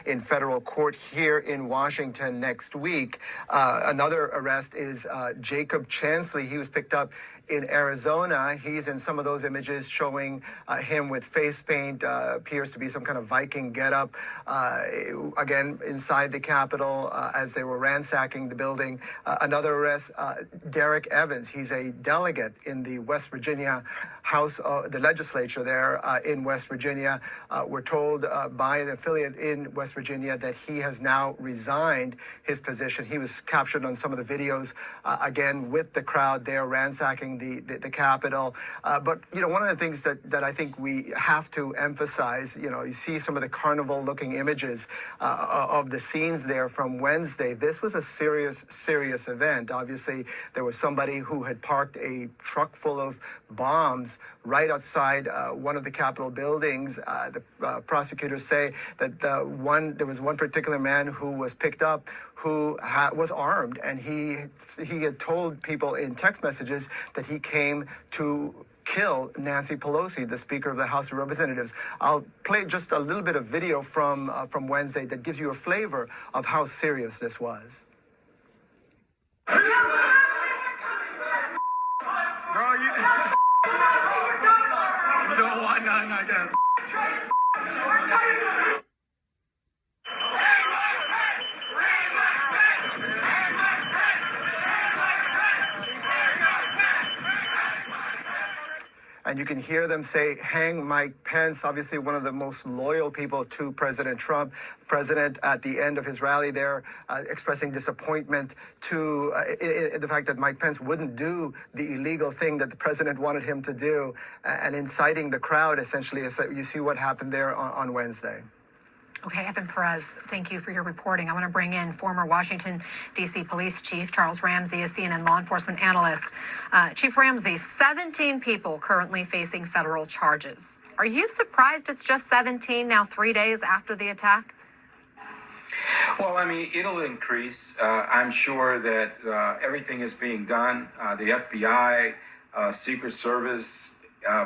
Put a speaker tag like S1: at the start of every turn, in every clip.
S1: in federal court here in Washington next week. Another arrest is Jacob Chansley. He was picked up in Arizona. He's in some of those images showing him with face paint, appears to be some kind of Viking getup, again, inside the Capitol as they were ransacking the building. Another arrest, Derek Evans. He's a delegate in the West Virginia House, the legislature there in West Virginia. We're told by an affiliate in West Virginia that he has now resigned his position. He was captured on some of the videos, again, with the crowd there ransacking the Capitol. But, you know, one of the things that I think we have to emphasize, you know, you see some of the carnival-looking images of the scenes there from Wednesday. This was a serious event. Obviously, there was somebody who had parked a truck full of bombs right outside one of the Capitol buildings. The prosecutors say that there was one particular man who was picked up who was armed, and he had told people in text messages that he came to kill Nancy Pelosi, the Speaker of the House of Representatives. I'll play just a little bit of video from Wednesday that gives you a flavor of how serious this was.
S2: Bro, you don't want none, I guess.
S1: And you can hear them say, hang Mike Pence, obviously one of the most loyal people to President Trump. President, at the end of his rally there, expressing disappointment to the fact that Mike Pence wouldn't do the illegal thing that the president wanted him to do, and inciting the crowd, essentially. You see what happened there on Wednesday.
S3: Okay, Evan Perez, thank you for your reporting. I want to bring in former Washington, D.C. Police Chief Charles Ramsey, a CNN law enforcement analyst. Chief Ramsey, 17 people currently facing federal charges. Are you surprised it's just 17 now, 3 days after the attack?
S4: Well, I mean, it'll increase. I'm sure that everything is being done. The FBI, Secret Service,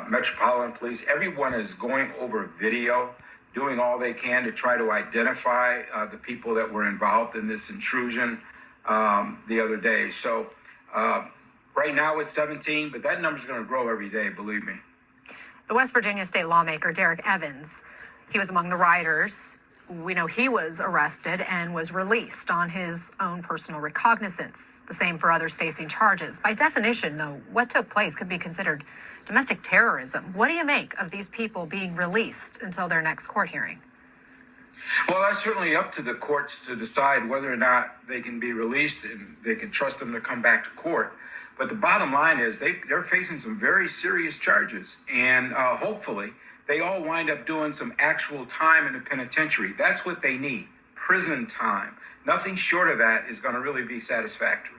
S4: Metropolitan Police, everyone is going over video, doing all they can to try to identify the people that were involved in this intrusion the other day. So right now it's 17, but that number's going to grow every day, believe me.
S3: The West Virginia state lawmaker, Derek Evans, he was among the rioters. We know he was arrested and was released on his own personal recognizance. The same for others facing charges. By definition, though, what took place could be considered domestic terrorism. What do you make of these people being released until their next court hearing?
S4: Well, that's certainly up to the courts to decide whether or not they can be released and they can trust them to come back to court. But the bottom line is they're facing some very serious charges, and hopefully they all wind up doing some actual time in the penitentiary. That's what they need, prison time. Nothing short of that is going to really be satisfactory.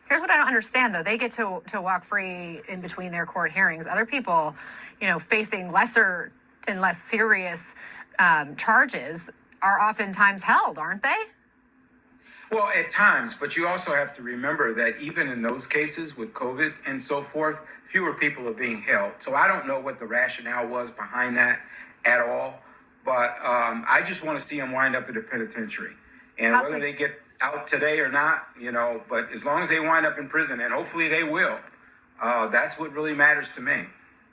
S3: Here's what I don't understand, though. They get to walk free in between their court hearings. Other people, you know, facing lesser and less serious charges are oftentimes held, aren't they?
S4: Well, at times, but you also have to remember that even in those cases with COVID and so forth, fewer people are being held. So I don't know what the rationale was behind that at all, but I just want to see them wind up in the penitentiary. And whether they get out today or not, you know, but as long as they wind up in prison, and hopefully they will, that's what really matters to me.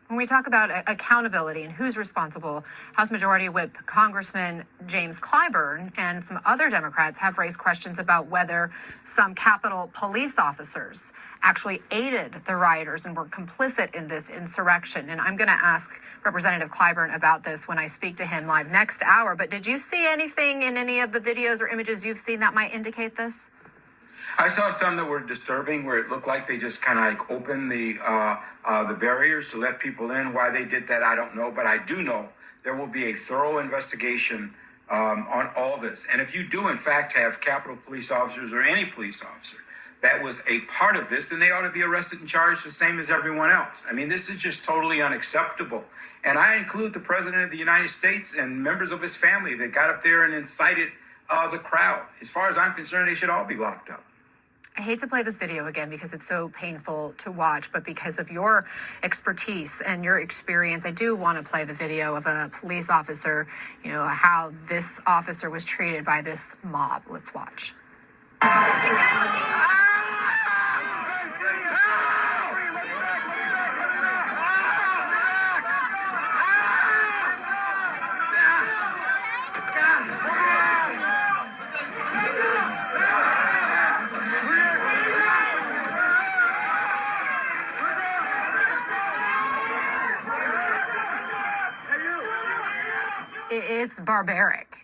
S3: When we talk about accountability and who's responsible, House Majority Whip Congressman James Clyburn and some other Democrats have raised questions about whether some Capitol police officers actually aided the rioters and were complicit in this insurrection. And I'm going to ask Representative Clyburn about this when I speak to him live next hour. But did you see anything in any of the videos or images you've seen that might indicate this?
S4: I saw some that were disturbing, where it looked like they just kind of like opened the barriers to let people in. Why they did that, I don't know. But I do know there will be a thorough investigation on all this. And if you do, in fact, have Capitol police officers or any police officer that was a part of this, then they ought to be arrested and charged the same as everyone else. I mean, this is just totally unacceptable. And I include the President of the United States and members of his family that got up there and incited the crowd. As far as I'm concerned, they should all be locked up.
S3: I hate to play this video again because it's so painful to watch, but because of your expertise and your experience, I do want to play the video of a police officer, how this officer was treated by this mob. Let's watch. It's barbaric.